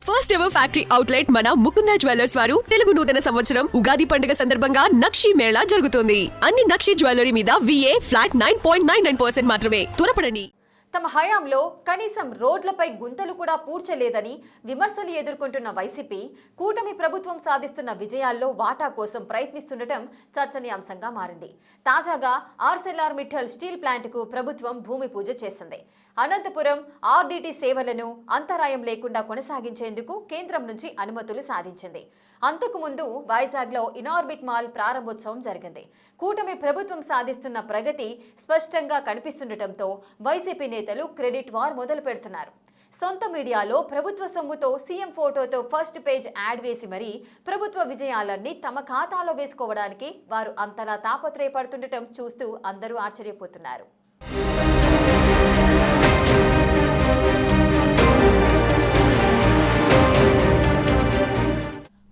First ever factory outlet మన Mukunda jewellers వారు తెలుగు నూతన సంవత్సరం ఉగాది పండుగ సందర్భంగా నక్షి మేళా జరుగుతోంది. అన్ని నక్షి జ్యువెలరీ మీద VA ఫ్లాట్ 9.99% మాత్రమే. త్వరపడండి. తమ హయాంలో కనీసం రోడ్లపై గుంతలు కూడా పూడ్చలేదని విమర్శలు ఎదుర్కొంటున్న వైసీపీ కూటమి ప్రభుత్వం సాధిస్తున్న విజయాల్లో వాటా కోసం ప్రయత్నిస్తుండటం చర్చనీయాంశంగా మారింది. తాజాగా ఆర్సెల్ఆర్ మిట్టల్ స్టీల్ ప్లాంట్కు ప్రభుత్వం భూమి పూజ చేసింది. అనంతపురం RDT సేవలను అంతరాయం లేకుండా కొనసాగించేందుకు కేంద్రం నుంచి అనుమతులు సాధించింది. అంతకుముందు వైజాగ్లో ఇనార్బిట్ మాల్ ప్రారంభోత్సవం జరిగింది. కూటమి ప్రభుత్వం సాధిస్తున్న ప్రగతి స్పష్టంగా కనిపిస్తుండటంతో వైసీపీ నేతలు క్రెడిట్ వార్ మొదలు పెడుతున్నారు. సొంత మీడియాలో ప్రభుత్వ సొమ్ముతో సీఎం ఫోటోతో ఫస్ట్ పేజ్ యాడ్ వేసి మరీ ప్రభుత్వ విజయాలన్నీ తమ ఖాతాలో వేసుకోవడానికి వారు అంతలా తాపత్రయపడుతుండటం చూస్తూ అందరూ ఆశ్చర్యపోతున్నారు.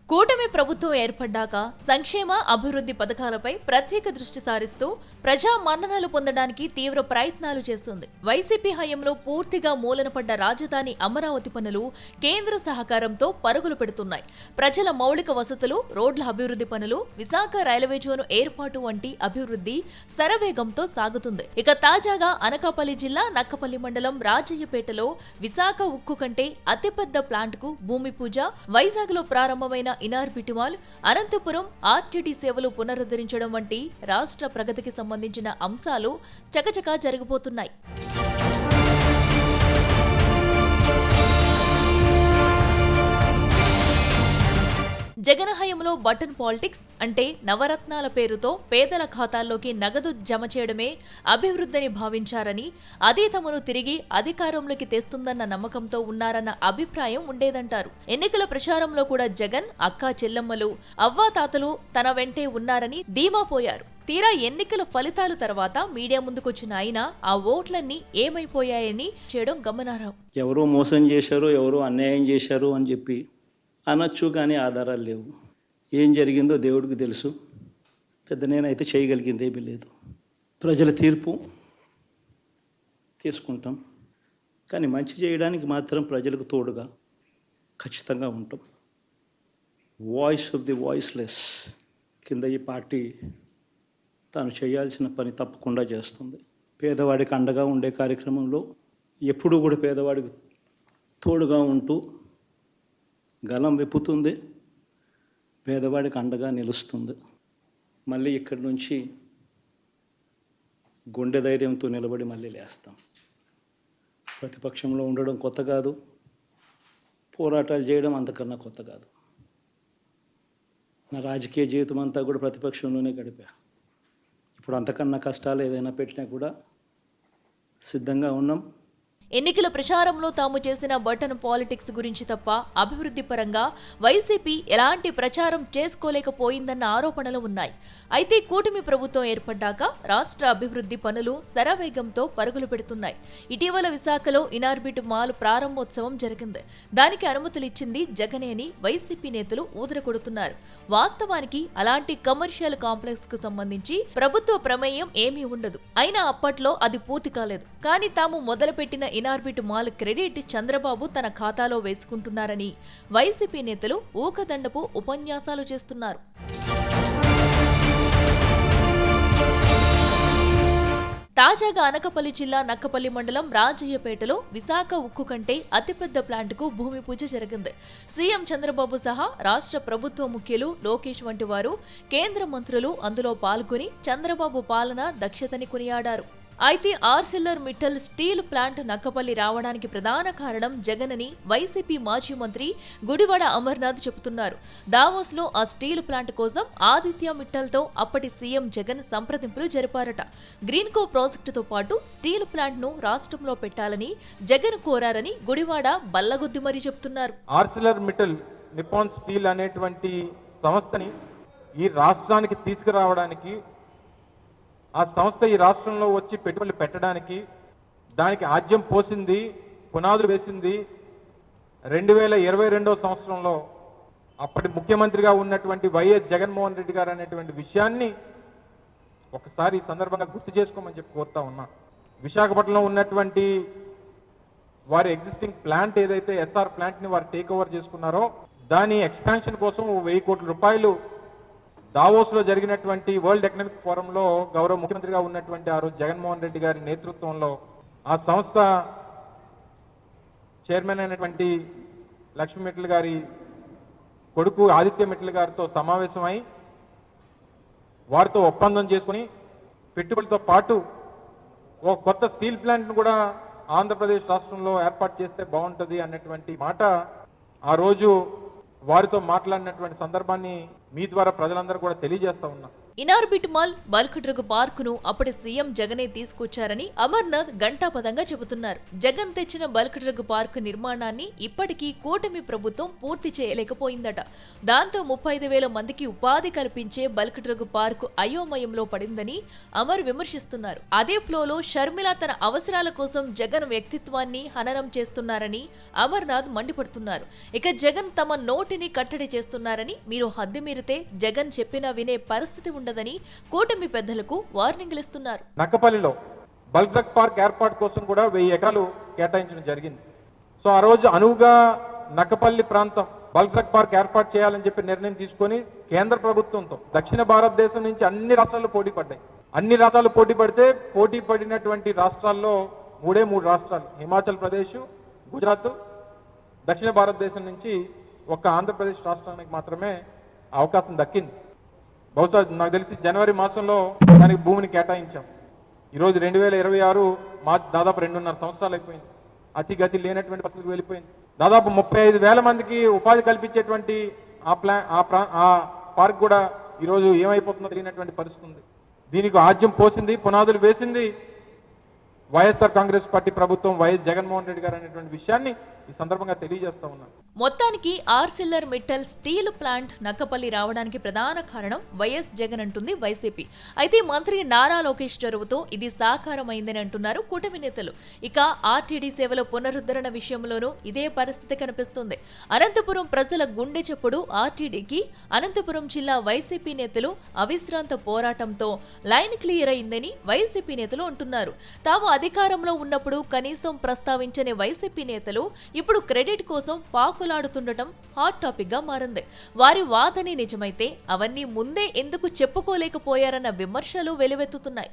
కూటమి ప్రభుత్వం ఏర్పడ్డాక సంక్షేమ అభివృద్ధి పథకాలపై ప్రత్యేక దృష్టి సారిస్తూ ప్రజా మన్ననలు పొందడానికి తీవ్ర ప్రయత్నాలు చేస్తుంది. వైసీపీ హయాంలో పూర్తిగా మూలనపడ్డ రాజధాని అమరావతి పనులు కేంద్ర సహకారంతో పరుగులు పెడుతున్నాయి. ప్రజల మౌలిక వసతులు, రోడ్ల అభివృద్ధి పనులు, విశాఖ రైల్వే జోన్ ఏర్పాటు వంటి అభివృద్ధి శరవేగంతో సాగుతుంది. ఇక తాజాగా అనకాపల్లి జిల్లా నక్కపల్లి మండలం రాజయ్యపేటలో విశాఖ ఉక్కు కంటే అతిపెద్ద ప్లాంట్కు భూమి పూజ, వైజాగ్లో ప్రారంభమైన ఇనార్బిట్ మాల్, అనంతపురం RTT సేవలు పునరుద్ధరించడం వంటి రాష్ట్ర ప్రగతికి సంబంధించిన అంశాలు చకచకా జరిగిపోతున్నాయి. జగన్ హయాంలో బటన్ పాలిటిక్స్ అంటే నవరత్నాల పేరుతో పేదల ఖాతాల్లోకి నగదు జమ చేయడమే అభివృద్ధిని భావించారని, అదే తమను తిరిగి అధికారంలోకి తెస్తుందన్న నమ్మకంతో ఉన్నారన్న అభిప్రాయం ఉండేదంటారు. ఎన్నికల ప్రచారంలో కూడా జగన్ అక్కా చెల్లెమ్మలు, అవ్వాతాతలు తన వెంటే ఉన్నారని ధీమా పోయారు. తీరా ఎన్నికల ఫలితాల తర్వాత మీడియా ముందుకొచ్చిన ఆయన ఆ ఓట్లన్నీ ఏమైపోయాయని చేయడం గమనార్హం. ఎవరో మోసం చేశారో, ఎవరో అన్యాయం చేశారు అని చెప్పి అనొచ్చు, కానీ ఆధారాలు లేవు. ఏం జరిగిందో దేవుడికి తెలుసు. పెద్ద నేనైతే చేయగలిగింది ఏమీ లేదు. ప్రజల తీర్పు తీసుకుంటాం, కానీ మంచి చేయడానికి మాత్రం ప్రజలకు తోడుగా ఖచ్చితంగా ఉంటాం. వాయిస్ ఆఫ్ ది వాయిస్లెస్ కింద ఈ పార్టీ తాను చేయాల్సిన పని తప్పకుండా చేస్తుంది. పేదవాడికి అండగా ఉండే కార్యక్రమంలో ఎప్పుడూ కూడా పేదవాడికి తోడుగా ఉంటూ గలం విప్పుతుంది, పేదవాడికి అండగా నిలుస్తుంది. మళ్ళీ ఇక్కడి నుంచి గుండె ధైర్యంతో నిలబడి మళ్ళీ లేస్తాం. ప్రతిపక్షంలో ఉండడం కొత్త కాదు, పోరాటాలు చేయడం అంతకన్నా కొత్త కాదు. నా రాజకీయ జీవితం అంతా కూడా ప్రతిపక్షంలోనే గడిపా. ఇప్పుడు అంతకన్నా కష్టాలు ఏదైనా పెట్టినా కూడా సిద్ధంగా ఉన్నాం. ఎన్నికల ప్రచారంలో తాము చేసిన బటన్ పాలిటిక్స్ గురించి తప్ప అభివృద్ధి పరంగా వైసీపీ ఎలాంటి ప్రచారం చేసుకోలేకపోయిందన్న ఆరోపణలు ఉన్నాయి. అయితే కూటమి ప్రభుత్వం ఏర్పడ్డాక రాష్ట్ర అభివృద్ధి పనులు శరవేగంతో పరుగులు పెడుతున్నాయి. ఇటీవల విశాఖలో ఇనార్బిట్ మాల్ ప్రారంభోత్సవం జరిగింది. దానికి అనుమతులు ఇచ్చింది జగనే అని వైసీపీ నేతలు ఊదరకొడుతున్నారు. వాస్తవానికి అలాంటి కమర్షియల్ కాంప్లెక్స్ కు సంబంధించి ప్రభుత్వ ప్రమేయం ఏమీ ఉండదు. అయినా అప్పట్లో అది పూర్తి కాలేదు. కానీ తాము మొదలుపెట్టిన ఇనార్బిట్ మాల్ క్రెడిట్ చంద్రబాబు తన ఖాతాలో వేసుకుంటున్నారని వైసీపీ నేతలు ఊకదండపు ఉపన్యాసాలు చేస్తున్నారు. తాజాగా అనకాపల్లి జిల్లా నక్కపల్లి మండలం రాజయ్యపేటలో విశాఖ ఉక్కు కంటే అతిపెద్ద ప్లాంట్కు భూమి పూజ జరిగింది. సీఎం చంద్రబాబు సహా రాష్ట్ర ప్రభుత్వ ముఖ్యులు లోకేష్ వంటి వారు, కేంద్ర మంత్రులు అందులో పాల్గొని చంద్రబాబు పాలన దక్షతని కొనియాడారు. అయితే ఆర్సెల్ఆర్ మిట్టల్ స్టీల్ ప్లాంట్ నక్కపల్లి రావడానికి ప్రధాన కారణం జగన్ అని వైసీపీ మాజీ మంత్రి గుడివాడ అమర్నాథ్ చెబుతున్నారు. దావోస్లో ఆ స్టీల్ ప్లాంట్ కోసం ఆదిత్య మిట్టల్తో అప్పటి సీఎం జగన్ సంప్రదింపులు జరిపారట. గ్రీన్కో ప్రాజెక్టుతో పాటు స్టీల్ ప్లాంట్ను రాష్ట్రంలో పెట్టాలని జగన్ కోరారని గుడివాడ బల్లగుద్ది మరీ చెబుతున్నారు. ఆర్సెల్ఆర్ మిట్టల్ నిప్పాన్ స్టీల్ అనేటువంటి సంస్థని ఈ రాష్ట్రానికి తీసుకురావడానికి, ఆ సంస్థ ఈ రాష్ట్రంలో వచ్చి పెట్టుబడులు పెట్టడానికి, దానికి ఆజ్యం పోసింది, పునాదులు వేసింది 2022 సంవత్సరంలో అప్పటి ముఖ్యమంత్రిగా ఉన్నటువంటి వైఎస్ జగన్మోహన్ రెడ్డి గారు అనేటువంటి విషయాన్ని ఒకసారి ఈ సందర్భంగా గుర్తు చేసుకోమని చెప్పి కోరుతా ఉన్నా. విశాఖపట్నంలో ఉన్నటువంటి వారి ఎగ్జిస్టింగ్ ప్లాంట్ ఏదైతే ఎస్ఆర్ ప్లాంట్ని వారు టేక్ ఓవర్ చేసుకున్నారో దాని ఎక్స్పాన్షన్ కోసం 1000 కోట్ల రూపాయలు దావోస్లో జరిగినటువంటి వరల్డ్ ఎకనామిక్ ఫోరంలో గౌరవ ముఖ్యమంత్రిగా ఉన్నటువంటి ఆ రోజు జగన్మోహన్ రెడ్డి గారి నేతృత్వంలో ఆ సంస్థ చైర్మన్ అయినటువంటి లక్ష్మీ మిట్టల్ గారి కొడుకు ఆదిత్య మిట్టల్ గారితో సమావేశమై వారితో ఒప్పందం చేసుకుని పెట్టుబడితో పాటు ఒక కొత్త స్టీల్ ప్లాంట్ను కూడా ఆంధ్రప్రదేశ్ రాష్ట్రంలో ఏర్పాటు చేస్తే బాగుంటుంది అన్నటువంటి మాట ఆ రోజు వారితో మాట్లాడినటువంటి సందర్భాన్ని మీ ద్వారా ప్రజలందరూ కూడా తెలియజేస్తా ఉన్నా. ఇనార్బిట్ మాల్ బల్క్ డ్రగ్ పార్కును అప్పటి సీఎం జగనే తీసుకొచ్చారని అమర్నాథ్ ఘంటాపథంగా చెబుతున్నారు. జగన్ తెచ్చిన బల్క్ డ్రగ్ పార్కు నిర్మాణాన్ని ఇప్పటికీ కూటమి ప్రభుత్వం పూర్తి చేయలేకపోయిందట. దాంతో 35,000 మందికి ఉపాధి కల్పించే బల్క్ డ్రగ్ పార్కు అయోమయంలో పడిందని అమర్ విమర్శిస్తున్నారు. అదే ఫ్లోలో షర్మిల తన అవసరాల కోసం జగన్ వ్యక్తిత్వాన్ని హననం చేస్తున్నారని అమర్నాథ్ మండిపడుతున్నారు. ఇక జగన్ తమ నోటిని కట్టడి చేస్తున్నారని, మీరు హద్దు మీరితే జగన్ చెప్పినా వినే పరిస్థితి ఉండదని కూటమి పెద్దలకు వార్నింగ్లు ఇస్తున్నారు. నక్కపల్లిలో బల్క్ డ్రగ్ పార్క్ ఏర్పాటు కోసం కూడా 1000 ఎకరాలు కేటాయించడం జరిగింది. సో ఆ రోజు అనువుగా నక్కపల్లి ప్రాంతం బల్క్ డ్రగ్ పార్క్ ఏర్పాటు చేయాలని చెప్పి నిర్ణయం తీసుకొని కేంద్ర ప్రభుత్వంతో దక్షిణ భారతదేశం నుంచి అన్ని రాష్ట్రాలు పోటీ పడ్డాయి. అన్ని రాష్ట్రాలు పోటీ పడితే పోటీ పడినటువంటి రాష్ట్రాల్లో 3 రాష్ట్రాలు హిమాచల్ ప్రదేశ్, గుజరాత్, దక్షిణ భారతదేశం నుంచి ఒక్క ఆంధ్రప్రదేశ్ రాష్ట్రానికి మాత్రమే అవకాశం దక్కింది. బహుశా నాకు తెలిసి జనవరి మాసంలో దానికి భూమిని కేటాయించాం. ఈరోజు 2026 మార్చి దాదాపు 2.5 సంవత్సరాలు అయిపోయింది. అతిగతి లేనటువంటి పరిస్థితికి వెళ్ళిపోయింది. దాదాపు 35,000 మందికి ఉపాధి కల్పించేటువంటి ఆ పార్క్ కూడా ఈరోజు ఏమైపోతుందో తెలియనటువంటి పరిస్థితి ఉంది. దీనికి ఆజ్యం పోసింది, పునాదులు వేసింది వైఎస్ఆర్ కాంగ్రెస్ పార్టీ ప్రభుత్వం, వైఎస్ జగన్మోహన్ రెడ్డి గారు అనేటువంటి విషయాన్ని ఈ సందర్భంగా తెలియజేస్తా ఉన్నాను. మొత్తానికి ఆర్సిల్లర్ మిట్టల్ స్టీల్ ప్లాంట్ నక్కపల్లి రావడానికి ప్రధాన కారణం వైఎస్ జగన్ అంటుంది వైసీపీ. అయితే మంత్రి నారా లోకేష్ చొరవతో ఇది సాకారమైందని అంటున్నారు కూటమి నేతలు. ఇక ఆర్టీడీ సేవల పునరుద్ధరణ విషయంలోనూ ఇదే పరిస్థితి కనిపిస్తుంది. అనంతపురం ప్రజల గుండె చప్పుడు ఆర్టీడీకి అనంతపురం జిల్లా వైసీపీ నేతలు అవిశ్రాంత పోరాటంతో లైన్ క్లియర్ అయిందని వైసీపీ నేతలు అంటున్నారు. తాము అధికారంలో ఉన్నప్పుడు కనీసం ప్రస్తావించని వైసీపీ నేతలు ఇప్పుడు క్రెడిట్ కోసం పాకులాడుతుండటం హాట్ టాపిక్ గా మారింది. వారి వాదనే నిజమైతే అవన్నీ ముందే ఎందుకు చెప్పుకోలేకపోయారన్న విమర్శలు వెలువెత్తుతున్నాయి.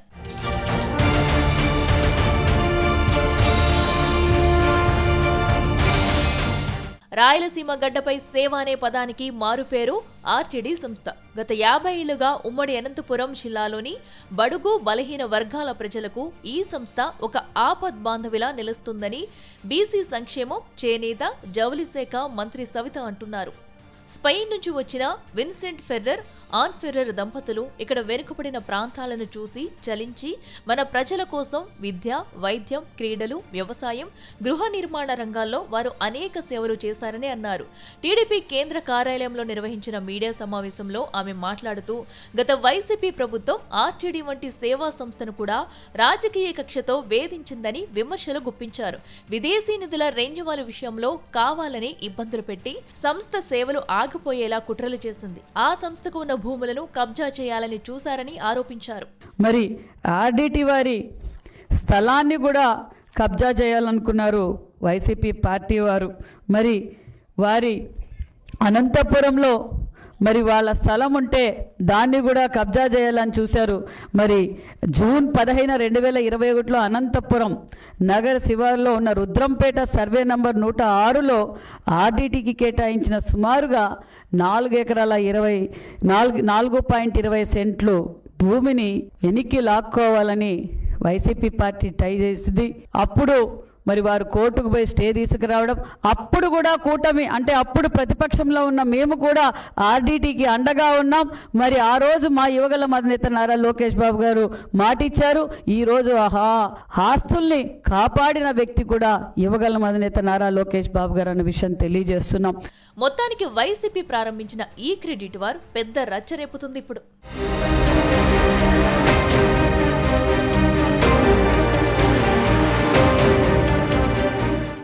రాయలసీమ గడ్డపై సేవ అనే పదానికి మారుపేరు ఆర్టీడీ సంస్థ. గత 50 ఏళ్లుగా ఉమ్మడి అనంతపురం జిల్లాలోని బడుగు బలహీన వర్గాల ప్రజలకు ఈ సంస్థ ఒక ఆపద్ బాంధవిలా నిలుస్తుందని బీసీ సంక్షేమం, చేనేత, జౌళి శాఖ మంత్రి సవిత అంటున్నారు. స్పెయిన్ నుంచి వచ్చిన విన్సెంట్ ఫెర్రర్, ఆన్ ఫెర్రర్ దంపతులు ఇక్కడ వెనుకబడిన ప్రాంతాలను చూసి చలించి మన ప్రజల కోసం విద్య, వైద్యం, క్రీడలు, వ్యవసాయం, గృహ నిర్మాణ రంగాల్లో వారు అనేక సేవలు చేశారని అన్నారు. టీడీపీ కేంద్ర కార్యాలయంలో నిర్వహించిన మీడియా సమావేశంలో ఆమె మాట్లాడుతూ గత వైసీపీ ప్రభుత్వం ఆర్టీడీ వంటి సేవా సంస్థను కూడా రాజకీయ కక్షతో వేధించిందని విమర్శలు గుప్పించారు. విదేశీ నిధుల రేంజ్వాల విషయంలో కావాలని ఇబ్బందులు పెట్టి సంస్థ సేవలు ఆగిపోయేలా కుట్రలు చేసింది. ఆ సంస్థకు ఉన్న భూములను కబ్జా చేయాలని చూశారని ఆరోపించారు. మరి ఆర్డీటీ వారి స్థలాన్ని కూడా కబ్జా చేయాలనుకున్నారు వైసీపీ పార్టీ వారు. మరి వారి అనంతపురంలో మరి వాళ్ళ స్థలం ఉంటే దాన్ని కూడా కబ్జా చేయాలని చూశారు. మరి జూన్ 15, 2021లో అనంతపురం నగర శివారులో ఉన్న రుద్రంపేట సర్వే నంబర్ 106లో ఆర్డీటీకి కేటాయించిన సుమారుగా 4.20 సెంట్లు భూమిని వెనక్కి లాక్కోవాలని వైసీపీ పార్టీ ట్రై చేసింది. అప్పుడు మరి వారు కోర్టుకు పోయి స్టే తీసుకురావడం, అప్పుడు కూడా కూటమి అంటే అప్పుడు ప్రతిపక్షంలో ఉన్న మేము కూడా ఆర్డీటీకి అండగా ఉన్నాం. మరి ఆ రోజు మా యువగల అధినేత నారా లోకేష్ బాబు గారు మాటిచ్చారు. ఈ రోజు ఆస్తుల్ని కాపాడిన వ్యక్తి కూడా యువగల అధినేత నారా లోకేష్ బాబు గారు అన్న విషయం తెలియజేస్తున్నాం. మొత్తానికి వైసీపీ ప్రారంభించిన ఈ క్రెడిట్ వార్ పెద్ద రచ్చ రేపుతుంది ఇప్పుడు.